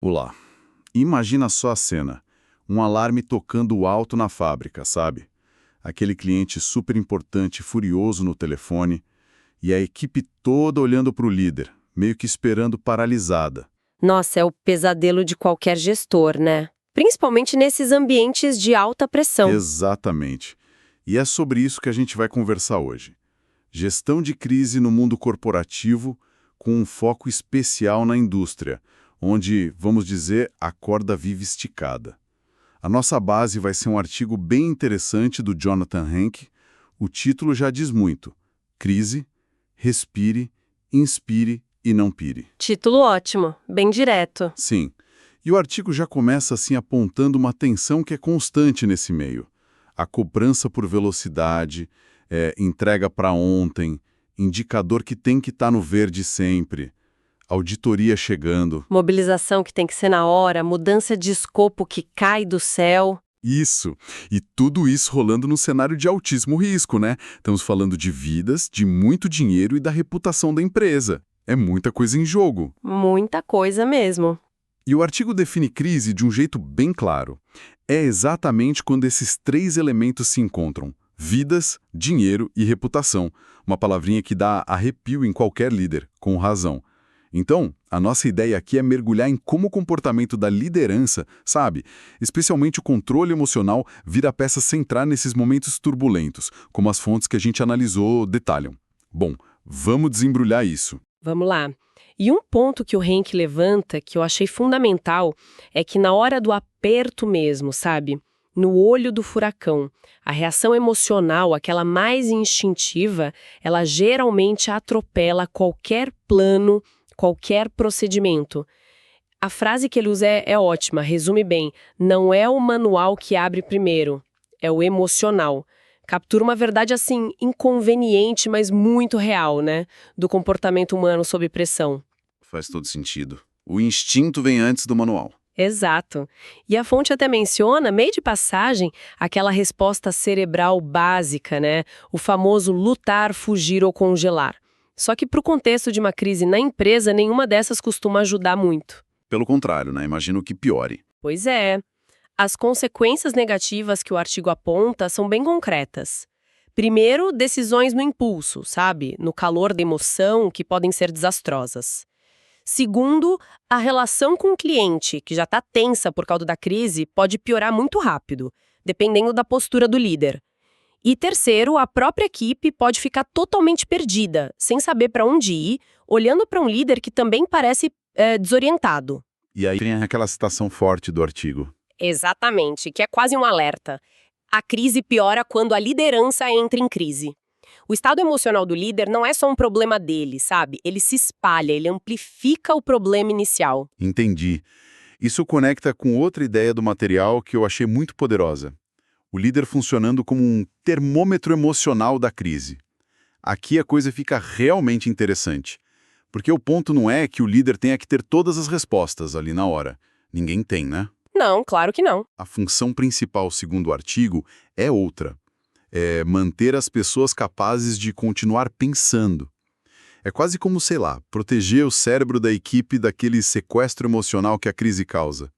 Olá. Imagina só a cena. Um alarme tocando alto na fábrica, sabe? Aquele cliente super importante furioso no telefone e a equipe toda olhando para o líder, meio que esperando paralisada. Nossa, é o pesadelo de qualquer gestor, né? Principalmente nesses ambientes de alta pressão. Exatamente. E é sobre isso que a gente vai conversar hoje. Gestão de crise no mundo corporativo com um foco especial na indústria, onde, vamos dizer, a corda vive esticada. A nossa base vai ser um artigo bem interessante do Jonathan Henke. O título já diz muito. Crise, respire, inspire e não pire. Título ótimo, bem direto. Sim. E o artigo já começa assim apontando uma tensão que é constante nesse meio. A cobrança por velocidade, entrega para ontem, indicador que tem que estar no verde sempre, auditoria chegando. Mobilização que tem que ser na hora, mudança de escopo que cai do céu. Isso. E tudo isso rolando num cenário de altíssimo risco, né? Estamos falando de vidas, de muito dinheiro e da reputação da empresa. É muita coisa em jogo. Muita coisa mesmo. E o artigo define crise de um jeito bem claro. É exatamente quando esses três elementos se encontram: vidas, dinheiro e reputação. Uma palavrinha que dá arrepio em qualquer líder, com razão. Então, a nossa ideia aqui é mergulhar em como o comportamento da liderança, sabe, especialmente o controle emocional, vira peça central nesses momentos turbulentos, como as fontes que a gente analisou detalham. Bom, vamos desembrulhar isso. Vamos lá. E um ponto que o Henke levanta, que eu achei fundamental, é que na hora do aperto mesmo, sabe? No olho do furacão, a reação emocional, aquela mais instintiva, ela geralmente atropela qualquer plano, qualquer procedimento. A frase que ele usa é ótima, resume bem. Não é o manual que abre primeiro, é o emocional. Captura uma verdade, assim, inconveniente, mas muito real, né? Do comportamento humano sob pressão. Faz todo sentido. O instinto vem antes do manual. Exato. E a fonte até menciona, meio de passagem, aquela resposta cerebral básica, né? O famoso lutar, fugir ou congelar. Só que para o contexto de uma crise na empresa, nenhuma dessas costuma ajudar muito. Pelo contrário, né? Imagino que piore. Pois é. As consequências negativas que o artigo aponta são bem concretas. Primeiro, decisões no impulso, sabe? No calor da emoção, que podem ser desastrosas. Segundo, a relação com o cliente, que já está tensa por causa da crise, pode piorar muito rápido, dependendo da postura do líder. E terceiro, a própria equipe pode ficar totalmente perdida, sem saber para onde ir, olhando para um líder que também parece desorientado. E aí tem aquela citação forte do artigo. Exatamente, que é quase um alerta. A crise piora quando a liderança entra em crise. O estado emocional do líder não é só um problema dele, sabe? Ele se espalha, ele amplifica o problema inicial. Entendi. Isso conecta com outra ideia do material que eu achei muito poderosa. O líder funcionando como um termômetro emocional da crise. Aqui a coisa fica realmente interessante. Porque o ponto não é que o líder tenha que ter todas as respostas ali na hora. Ninguém tem, né? Não, claro que não. A função principal, segundo o artigo, é outra. É manter as pessoas capazes de continuar pensando. É quase como, sei lá, proteger o cérebro da equipe daquele sequestro emocional que a crise causa.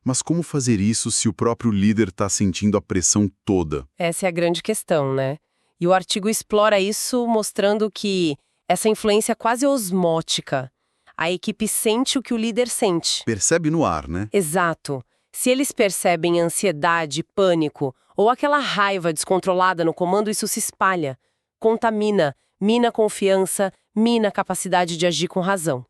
Mas como fazer isso se o próprio líder está sentindo a pressão toda? Essa é a grande questão, né? E o artigo explora isso mostrando que essa influência é quase osmótica. A equipe sente o que o líder sente. Percebe no ar, né? Exato. Se eles percebem ansiedade, pânico ou aquela raiva descontrolada no comando, isso se espalha, contamina, mina a confiança, mina a capacidade de agir com razão.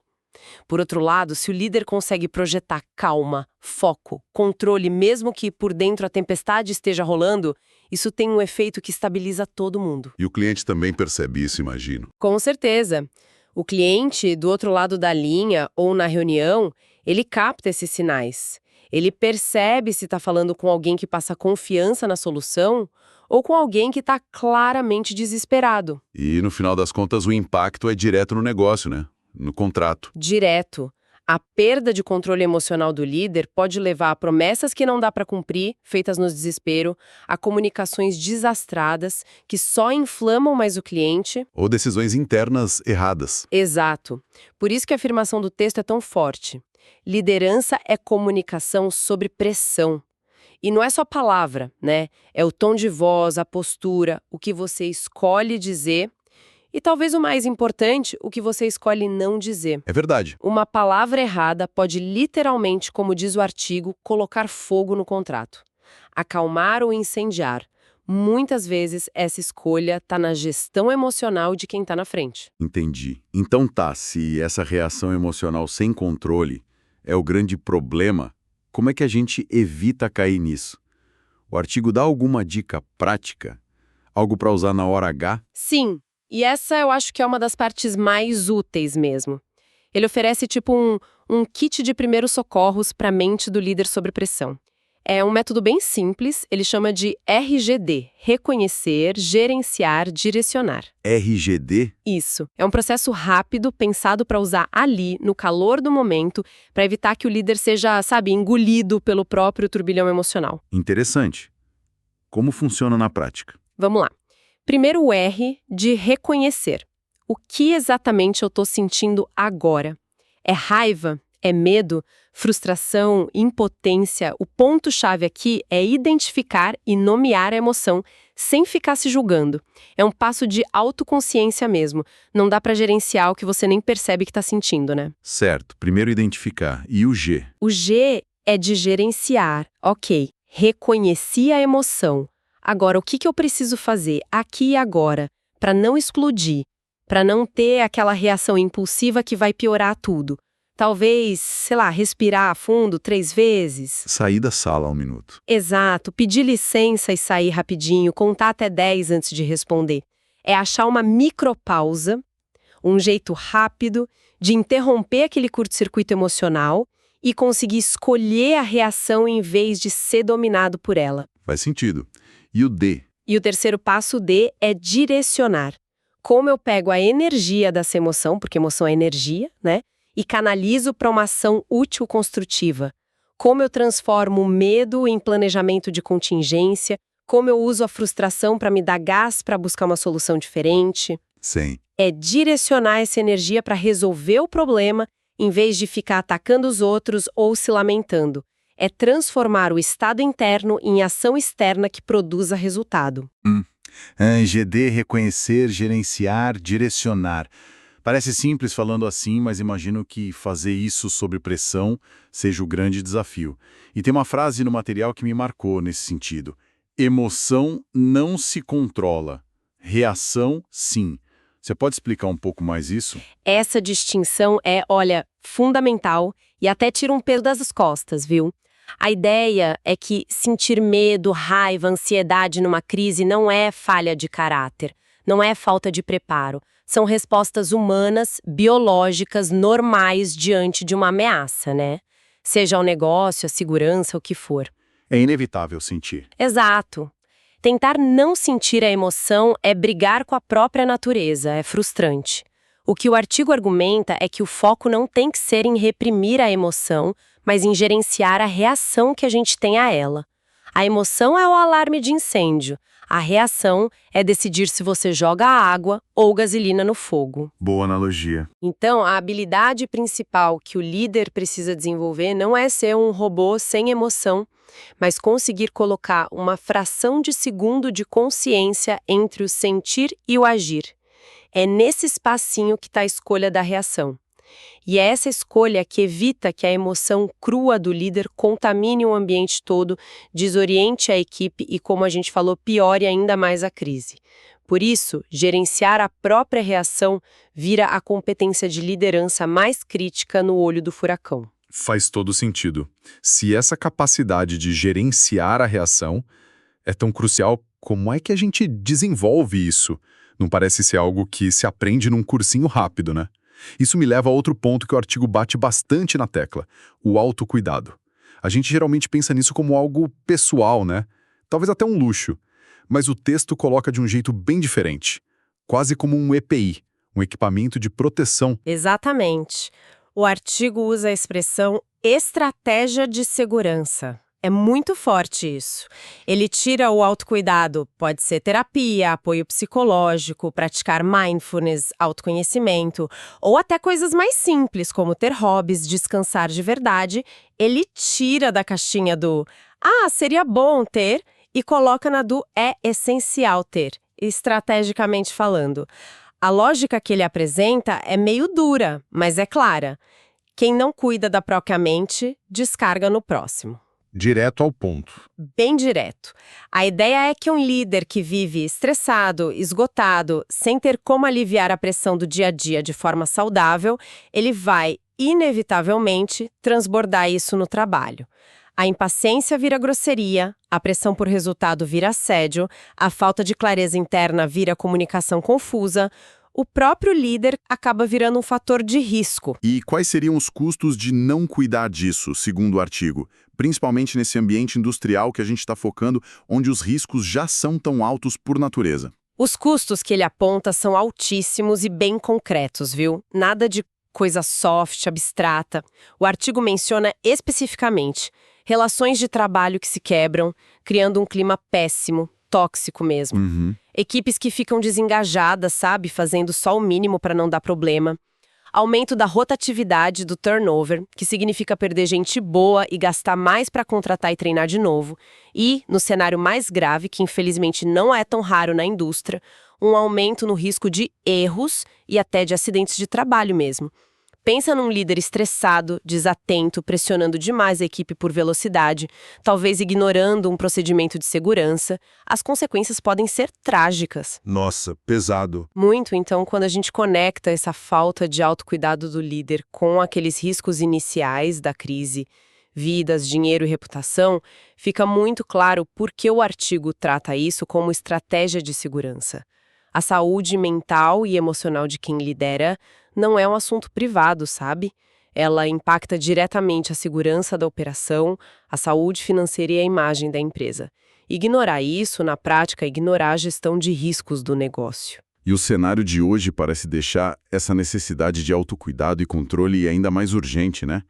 Por outro lado, se o líder consegue projetar calma, foco, controle, mesmo que por dentro a tempestade esteja rolando, isso tem um efeito que estabiliza todo mundo. E o cliente também percebe isso, imagino. Com certeza. O cliente, do outro lado da linha ou na reunião, ele capta esses sinais. Ele percebe se está falando com alguém que passa confiança na solução ou com alguém que está claramente desesperado. E, no final das contas, o impacto é direto no negócio, né? No contrato. Direto. A perda de controle emocional do líder pode levar a promessas que não dá para cumprir, feitas no desespero, a comunicações desastradas, que só inflamam mais o cliente. Ou decisões internas erradas. Exato. Por isso que a afirmação do texto é tão forte. Liderança é comunicação sob pressão. E não é só palavra, né? É o tom de voz, a postura, o que você escolhe dizer e talvez o mais importante, o que você escolhe não dizer. É verdade. Uma palavra errada pode literalmente, como diz o artigo, colocar fogo no contrato. Acalmar ou incendiar. Muitas vezes essa escolha está na gestão emocional de quem está na frente. Entendi. Então tá, se essa reação emocional sem controle é o grande problema, como é que a gente evita cair nisso? O artigo dá alguma dica prática? Algo para usar na hora H? Sim, e essa eu acho que é uma das partes mais úteis mesmo. Ele oferece tipo um kit de primeiros socorros para a mente do líder sob pressão. É um método bem simples, ele chama de RGD, reconhecer, gerenciar, direcionar. RGD? Isso. É um processo rápido, pensado para usar ali, no calor do momento, para evitar que o líder seja, sabe, engolido pelo próprio turbilhão emocional. Interessante. Como funciona na prática? Vamos lá. Primeiro o R de reconhecer. O que exatamente eu estou sentindo agora? É raiva? É medo? Frustração? Impotência? O ponto-chave aqui é identificar e nomear a emoção sem ficar se julgando. É um passo de autoconsciência mesmo. Não dá para gerenciar o que você nem percebe que está sentindo, né? Certo. Primeiro identificar. E o G? O G é de gerenciar. Ok, reconheci a emoção. Agora, o que eu preciso fazer aqui e agora para não explodir, para não ter aquela reação impulsiva que vai piorar tudo? Talvez, sei lá, respirar a fundo 3 vezes. Sair da sala 1 minuto. Exato, pedir licença e sair rapidinho, contar até 10 antes de responder. É achar uma micropausa, um jeito rápido de interromper aquele curto-circuito emocional e conseguir escolher a reação em vez de ser dominado por ela. Faz sentido. E o D? E o terceiro passo, D, é direcionar. Como eu pego a energia dessa emoção, porque emoção é energia, né? E canalizo para uma ação útil construtiva. Como eu transformo o medo em planejamento de contingência, como eu uso a frustração para me dar gás para buscar uma solução diferente. Sim. É direcionar essa energia para resolver o problema, em vez de ficar atacando os outros ou se lamentando. É transformar o estado interno em ação externa que produza resultado. GD, reconhecer, gerenciar, direcionar. Parece simples falando assim, mas imagino que fazer isso sob pressão seja o grande desafio. E tem uma frase no material que me marcou nesse sentido. Emoção não se controla. Reação, sim. Você pode explicar um pouco mais isso? Essa distinção é, olha, fundamental e até tira um peso das costas, viu? A ideia é que sentir medo, raiva, ansiedade numa crise não é falha de caráter, não é falta de preparo. São respostas humanas, biológicas, normais diante de uma ameaça, né? Seja o negócio, a segurança, o que for. É inevitável sentir. Exato. Tentar não sentir a emoção é brigar com a própria natureza, é frustrante. O que o artigo argumenta é que o foco não tem que ser em reprimir a emoção, mas em gerenciar a reação que a gente tem a ela. A emoção é o alarme de incêndio. A reação é decidir se você joga água ou gasolina no fogo. Boa analogia. Então, a habilidade principal que o líder precisa desenvolver não é ser um robô sem emoção, mas conseguir colocar uma fração de segundo de consciência entre o sentir e o agir. É nesse espacinho que está a escolha da reação. E é essa escolha que evita que a emoção crua do líder contamine o ambiente todo, desoriente a equipe e, como a gente falou, piore ainda mais a crise. Por isso, gerenciar a própria reação vira a competência de liderança mais crítica no olho do furacão. Faz todo sentido. Se essa capacidade de gerenciar a reação é tão crucial, como é que a gente desenvolve isso? Não parece ser algo que se aprende num cursinho rápido, né? Isso me leva a outro ponto que o artigo bate bastante na tecla, o autocuidado. A gente geralmente pensa nisso como algo pessoal, né? Talvez até um luxo. Mas o texto coloca de um jeito bem diferente, quase como um EPI, um equipamento de proteção. Exatamente. O artigo usa a expressão estratégia de segurança. É É muito forte isso. Ele tira o autocuidado, pode ser terapia, apoio psicológico, praticar mindfulness, autoconhecimento, ou até coisas mais simples, como ter hobbies, descansar de verdade. Ele tira da caixinha do seria bom ter e coloca na do é essencial ter, estrategicamente falando. A lógica que ele apresenta é meio dura, mas é clara. Quem não cuida da própria mente, descarga no próximo. Direto ao ponto. Bem direto. A ideia é que um líder que vive estressado, esgotado, sem ter como aliviar a pressão do dia a dia de forma saudável, ele vai, inevitavelmente, transbordar isso no trabalho. A impaciência vira grosseria, a pressão por resultado vira assédio, a falta de clareza interna vira comunicação confusa. O próprio líder acaba virando um fator de risco. E quais seriam os custos de não cuidar disso, segundo o artigo? Principalmente nesse ambiente industrial que a gente está focando, onde os riscos já são tão altos por natureza. Os custos que ele aponta são altíssimos e bem concretos, viu? Nada de coisa soft, abstrata. O artigo menciona especificamente relações de trabalho que se quebram, criando um clima péssimo, tóxico mesmo. Equipes que ficam desengajadas, sabe? Fazendo só o mínimo para não dar problema. Aumento da rotatividade do turnover, que significa perder gente boa e gastar mais para contratar e treinar de novo. E, no cenário mais grave, que infelizmente não é tão raro na indústria, um aumento no risco de erros e até de acidentes de trabalho mesmo. Pensa num líder estressado, desatento, pressionando demais a equipe por velocidade, talvez ignorando um procedimento de segurança. As consequências podem ser trágicas. Nossa, pesado. Muito, então, quando a gente conecta essa falta de autocuidado do líder com aqueles riscos iniciais da crise, vidas, dinheiro e reputação, fica muito claro por que o artigo trata isso como estratégia de segurança. A saúde mental e emocional de quem lidera não é um assunto privado, sabe? Ela impacta diretamente a segurança da operação, a saúde financeira e a imagem da empresa. Ignorar isso, na prática, é ignorar a gestão de riscos do negócio. E o cenário de hoje parece deixar essa necessidade de autocuidado e controle ainda mais urgente, né?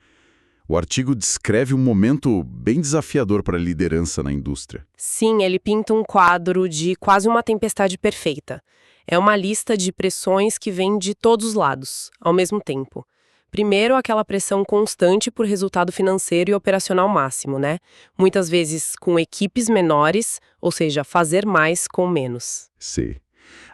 O artigo descreve um momento bem desafiador para a liderança na indústria. Sim, ele pinta um quadro de quase uma tempestade perfeita. É uma lista de pressões que vem de todos os lados, ao mesmo tempo. Primeiro, aquela pressão constante por resultado financeiro e operacional máximo, né? Muitas vezes com equipes menores, ou seja, fazer mais com menos. Sim.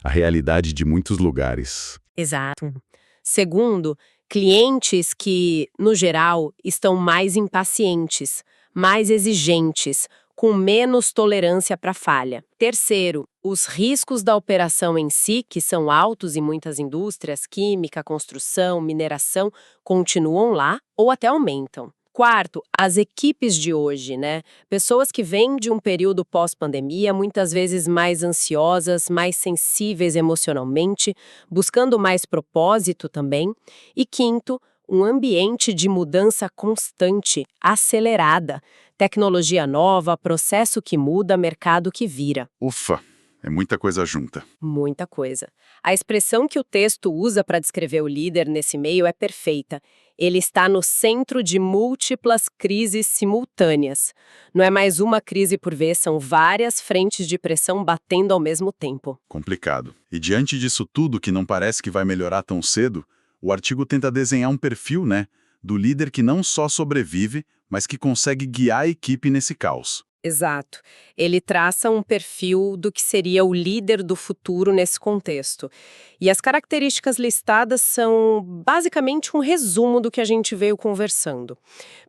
A realidade de muitos lugares. Exato. Segundo, clientes que, no geral, estão mais impacientes, mais exigentes, com menos tolerância para falha. Terceiro, os riscos da operação em si, que são altos em muitas indústrias, química, construção, mineração, continuam lá ou até aumentam. Quarto, as equipes de hoje, né? Pessoas que vêm de um período pós-pandemia, muitas vezes mais ansiosas, mais sensíveis emocionalmente, buscando mais propósito também. E quinto, um ambiente de mudança constante, acelerada. Tecnologia nova, processo que muda, mercado que vira. Ufa, é muita coisa junta. Muita coisa. A expressão que o texto usa para descrever o líder nesse meio é perfeita. Ele está no centro de múltiplas crises simultâneas. Não é mais uma crise por vez, são várias frentes de pressão batendo ao mesmo tempo. Complicado. E diante disso tudo que não parece que vai melhorar tão cedo, o artigo tenta desenhar um perfil, né, do líder que não só sobrevive, mas que consegue guiar a equipe nesse caos. Exato. Ele traça um perfil do que seria o líder do futuro nesse contexto. E as características listadas são basicamente um resumo do que a gente veio conversando.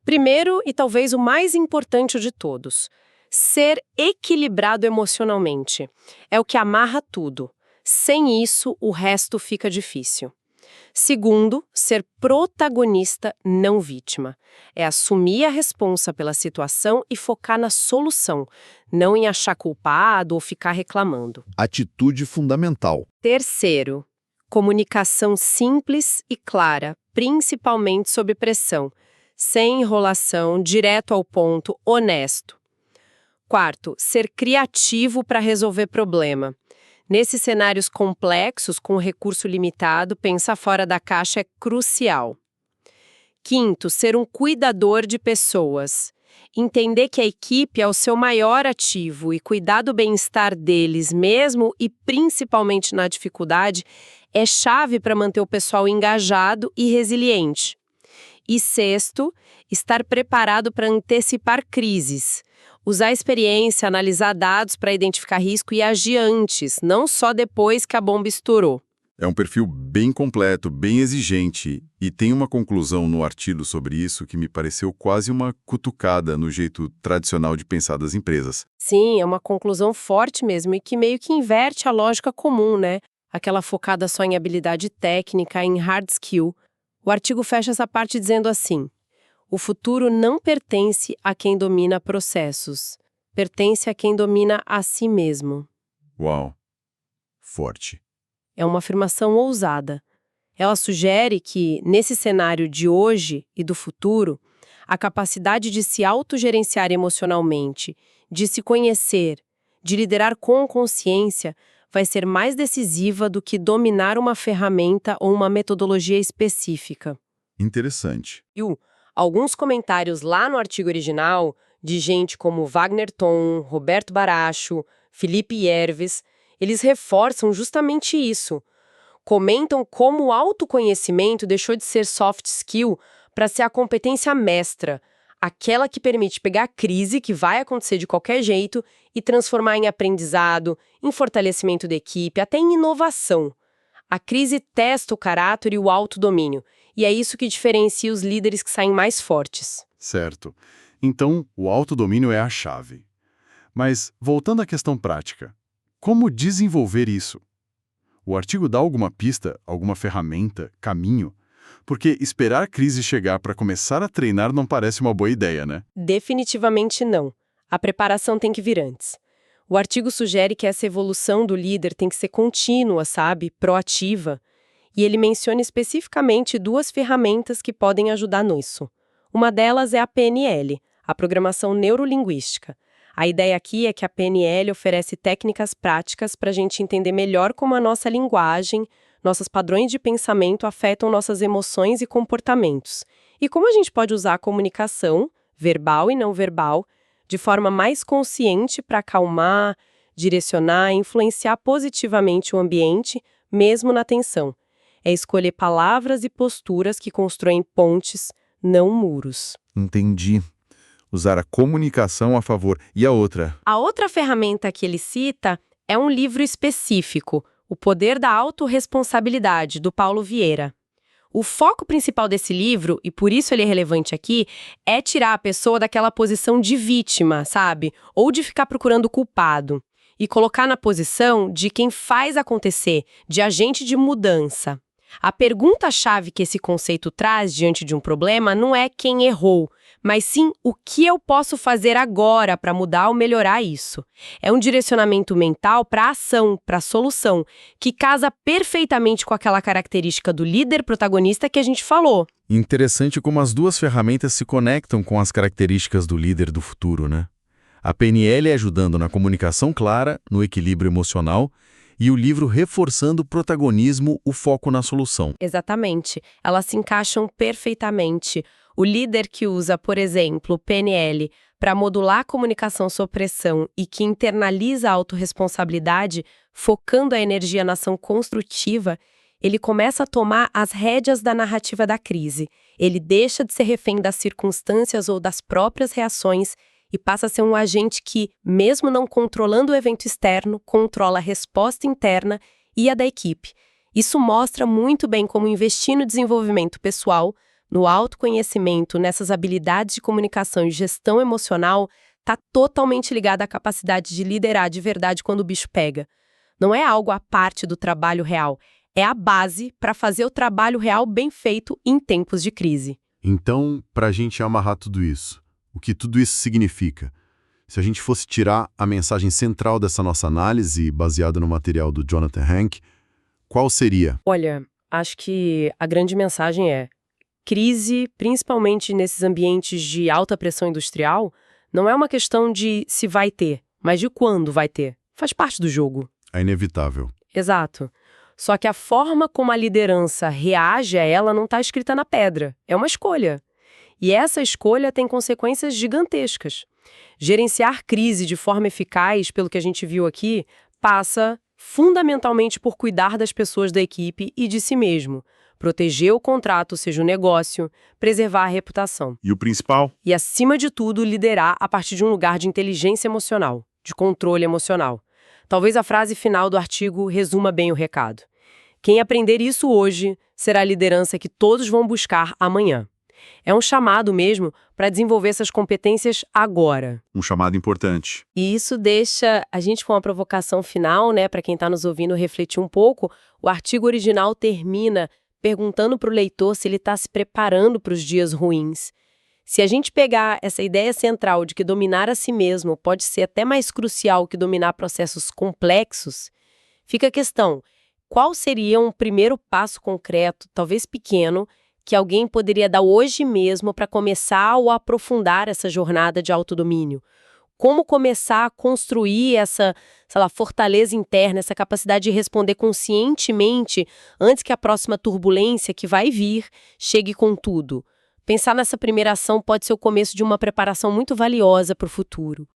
Primeiro, e talvez o mais importante de todos, ser equilibrado emocionalmente. É o que amarra tudo. Sem isso, o resto fica difícil. Segundo, ser protagonista, não vítima. É assumir a responsa pela situação e focar na solução, não em achar culpado ou ficar reclamando. Atitude fundamental. Terceiro, comunicação simples e clara, principalmente sob pressão, sem enrolação, direto ao ponto, honesto. Quarto, ser criativo para resolver problema. Nesses cenários complexos, com recurso limitado, pensar fora da caixa é crucial. Quinto, ser um cuidador de pessoas. Entender que a equipe é o seu maior ativo e cuidar do bem-estar deles mesmo e principalmente na dificuldade é chave para manter o pessoal engajado e resiliente. E sexto, estar preparado para antecipar crises. Usar a experiência, analisar dados para identificar risco e agir antes, não só depois que a bomba estourou. É um perfil bem completo, bem exigente, e tem uma conclusão no artigo sobre isso que me pareceu quase uma cutucada no jeito tradicional de pensar das empresas. Sim, é uma conclusão forte mesmo e que meio que inverte a lógica comum, né? Aquela focada só em habilidade técnica, em hard skill. O artigo fecha essa parte dizendo assim: o futuro não pertence a quem domina processos, pertence a quem domina a si mesmo. Uau! Forte. É uma afirmação ousada. Ela sugere que, nesse cenário de hoje e do futuro, a capacidade de se autogerenciar emocionalmente, de se conhecer, de liderar com consciência, vai ser mais decisiva do que dominar uma ferramenta ou uma metodologia específica. Interessante. Alguns comentários lá no artigo original, de gente como Wagner Thom, Roberto Baracho, Felipe Yerves, eles reforçam justamente isso. Comentam como o autoconhecimento deixou de ser soft skill para ser a competência mestra, aquela que permite pegar a crise que vai acontecer de qualquer jeito e transformar em aprendizado, em fortalecimento da equipe, até em inovação. A crise testa o caráter e o autodomínio, e é isso que diferencia os líderes que saem mais fortes. Certo. Então, o autodomínio é a chave. Mas, voltando à questão prática, como desenvolver isso? O artigo dá alguma pista, alguma ferramenta, caminho? Porque esperar a crise chegar para começar a treinar não parece uma boa ideia, né? Definitivamente não. A preparação tem que vir antes. O artigo sugere que essa evolução do líder tem que ser contínua, sabe? Proativa. E ele menciona especificamente 2 ferramentas que podem ajudar nisso. Uma delas é a PNL, a Programação Neurolinguística. A ideia aqui é que a PNL oferece técnicas práticas para a gente entender melhor como a nossa linguagem, nossos padrões de pensamento afetam nossas emoções e comportamentos. E como a gente pode usar a comunicação, verbal e não verbal, de forma mais consciente para acalmar, direcionar e influenciar positivamente o ambiente, mesmo na tensão. É escolher palavras e posturas que constroem pontes, não muros. Entendi. Usar a comunicação a favor. E a outra? A outra ferramenta que ele cita é um livro específico, O Poder da Autorresponsabilidade, do Paulo Vieira. O foco principal desse livro, e por isso ele é relevante aqui, é tirar a pessoa daquela posição de vítima, sabe? Ou de ficar procurando o culpado. E colocar na posição de quem faz acontecer, de agente de mudança. A pergunta-chave que esse conceito traz diante de um problema não é quem errou, mas sim o que eu posso fazer agora para mudar ou melhorar isso. É um direcionamento mental para a ação, para a solução, que casa perfeitamente com aquela característica do líder protagonista que a gente falou. Interessante como as 2 ferramentas se conectam com as características do líder do futuro, né? A PNL ajudando na comunicação clara, no equilíbrio emocional, e o livro reforçando o protagonismo, o foco na solução. Exatamente. Elas se encaixam perfeitamente. O líder que usa, por exemplo, o PNL para modular a comunicação sob pressão e que internaliza a autorresponsabilidade, focando a energia na ação construtiva, ele começa a tomar as rédeas da narrativa da crise. Ele deixa de ser refém das circunstâncias ou das próprias reações e passa a ser um agente que, mesmo não controlando o evento externo, controla a resposta interna e a da equipe. Isso mostra muito bem como investir no desenvolvimento pessoal, no autoconhecimento, nessas habilidades de comunicação e gestão emocional, está totalmente ligado à capacidade de liderar de verdade quando o bicho pega. Não é algo à parte do trabalho real, é a base para fazer o trabalho real bem feito em tempos de crise. Então, para a gente amarrar tudo isso, o que tudo isso significa? Se a gente fosse tirar a mensagem central dessa nossa análise, baseada no material do Jonathan Haidt, qual seria? Olha, acho que a grande mensagem é: crise, principalmente nesses ambientes de alta pressão industrial, não é uma questão de se vai ter, mas de quando vai ter. Faz parte do jogo. É inevitável. Exato. Só que a forma como a liderança reage a ela não está escrita na pedra. É uma escolha. E essa escolha tem consequências gigantescas. Gerenciar crise de forma eficaz, pelo que a gente viu aqui, passa fundamentalmente por cuidar das pessoas da equipe e de si mesmo, proteger o contrato, seja o negócio, preservar a reputação. E o principal? E, acima de tudo, liderar a partir de um lugar de inteligência emocional, de controle emocional. Talvez a frase final do artigo resuma bem o recado. Quem aprender isso hoje será a liderança que todos vão buscar amanhã. É um chamado mesmo para desenvolver essas competências agora. Um chamado importante. E isso deixa a gente com uma provocação final, né, para quem está nos ouvindo refletir um pouco. O artigo original termina perguntando para o leitor se ele está se preparando para os dias ruins. Se a gente pegar essa ideia central de que dominar a si mesmo pode ser até mais crucial que dominar processos complexos, fica a questão: qual seria um primeiro passo concreto, talvez pequeno, que alguém poderia dar hoje mesmo para começar ou aprofundar essa jornada de autodomínio? Como começar a construir essa, fortaleza interna, essa capacidade de responder conscientemente antes que a próxima turbulência que vai vir chegue com tudo? Pensar nessa primeira ação pode ser o começo de uma preparação muito valiosa para o futuro.